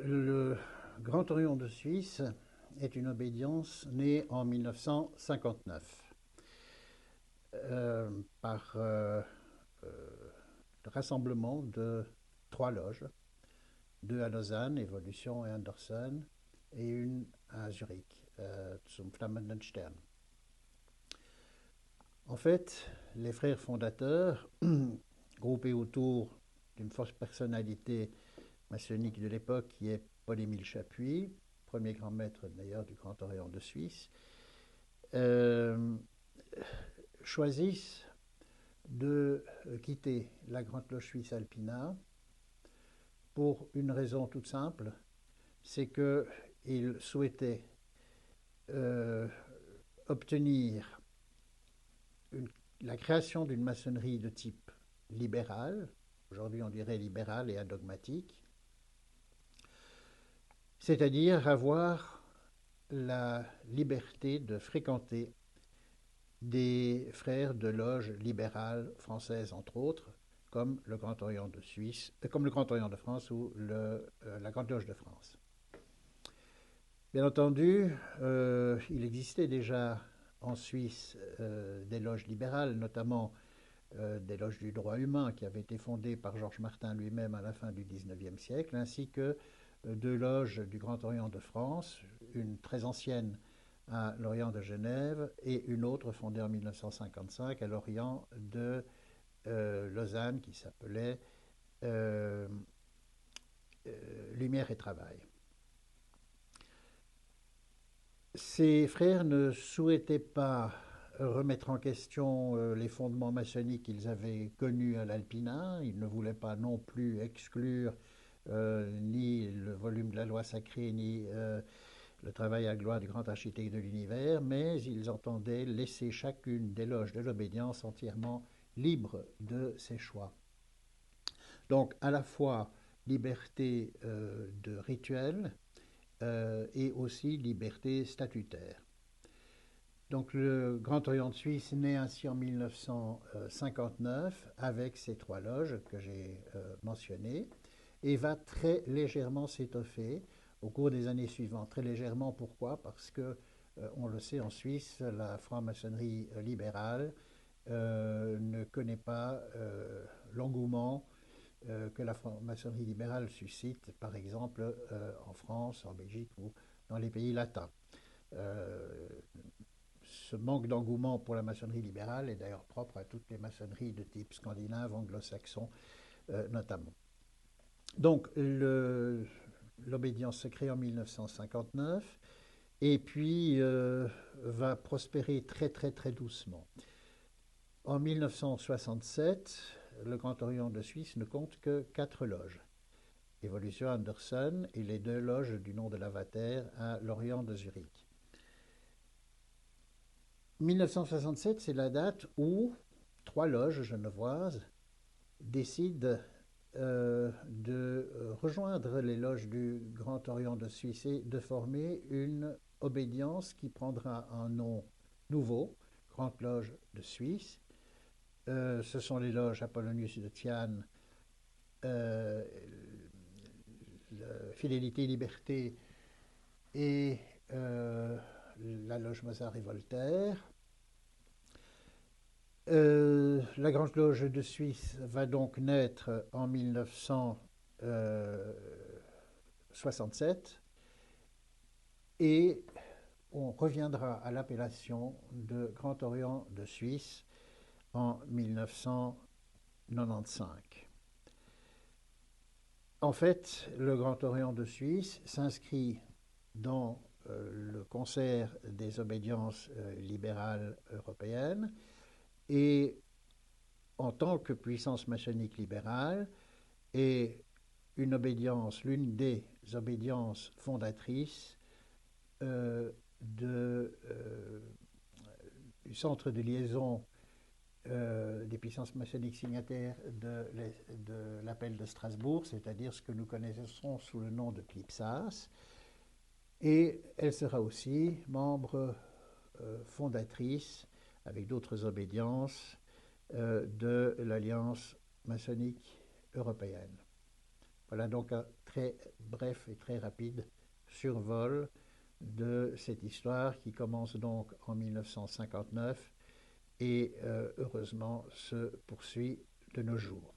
Le Grand Orient de Suisse est une obédience née en 1959 par le rassemblement de trois loges, deux à Lausanne, Evolution et Anderson, et une à Zurich, zum Flammenden Stern. En fait, les frères fondateurs, groupés autour d'une forte personnalité maçonnique de l'époque qui est Paul-Émile Chapuis, premier grand maître d'ailleurs du Grand Orient de Suisse, euh, choisissent de quitter la Grande Loge Suisse Alpina pour une raison toute simple, c'est qu'ils souhaitaient euh, obtenir la création d'une maçonnerie de type libéral, aujourd'hui on dirait libéral et adogmatique, c'est-à-dire avoir la liberté de fréquenter des frères de loges libérales françaises, entre autres, comme le Grand Orient de Suisse, comme le Grand Orient de France ou la Grande Loge de France. Bien entendu, il existait déjà en Suisse des loges libérales, notamment des loges du droit humain qui avaient été fondées par Georges Martin lui-même à la fin du XIXe siècle, ainsi que deux loges du Grand Orient de France, une très ancienne à l'Orient de Genève et une autre fondée en 1955 à l'Orient de Lausanne qui s'appelait euh, Lumière et Travail. Ces frères ne souhaitaient pas remettre en question les fondements maçonniques qu'ils avaient connus à l'Alpina. Ils ne voulaient pas non plus exclure ni le volume de la loi sacrée, ni le travail à gloire du grand architecte de l'univers, mais ils entendaient laisser chacune des loges de l'obédience entièrement libre de ses choix. Donc à la fois liberté de rituel et aussi liberté statutaire. Donc le Grand Orient de Suisse naît ainsi en 1959 avec ces trois loges que j'ai mentionnées et va très légèrement s'étoffer au cours des années suivantes. Très légèrement, pourquoi? Parce que, on le sait, en Suisse, la franc-maçonnerie libérale ne connaît pas l'engouement que la franc-maçonnerie libérale suscite, par exemple, en France, en Belgique ou dans les pays latins. Euh, Ce manque d'engouement pour la maçonnerie libérale est d'ailleurs propre à toutes les maçonneries de type scandinave, anglo-saxon notamment. Donc l'obédience se crée en 1959 et puis va prospérer très très très doucement. En 1967, le Grand Orient de Suisse ne compte que 4 loges. Evolution Anderson et les 2 loges du nom de Lavater à l'Orient de Zurich. 1967, c'est la date où 3 loges genevoises décident de rejoindre les loges du Grand Orient de Suisse et de former une obédience qui prendra un nom nouveau, Grande Loge de Suisse. Ce sont les loges Apollonius de Thiane, euh, Fidélité et Liberté et la loge Mozart et Voltaire. La Grande Loge de Suisse va donc naître en 1967 et on reviendra à l'appellation de Grand Orient de Suisse en 1995. En fait, le Grand Orient de Suisse s'inscrit dans le concert des obédiences libérales européennes et en tant que puissance maçonnique libérale est une obédience, l'une des obédiences fondatrices du centre de liaison des puissances maçonniques signataires de l'appel de Strasbourg, c'est-à-dire ce que nous connaissons sous le nom de CLIPSAS. Et elle sera aussi membre fondatrice, avec d'autres obédiences, de l'Alliance maçonnique européenne. Voilà donc un très bref et très rapide survol de cette histoire qui commence donc en 1959 et heureusement se poursuit de nos jours.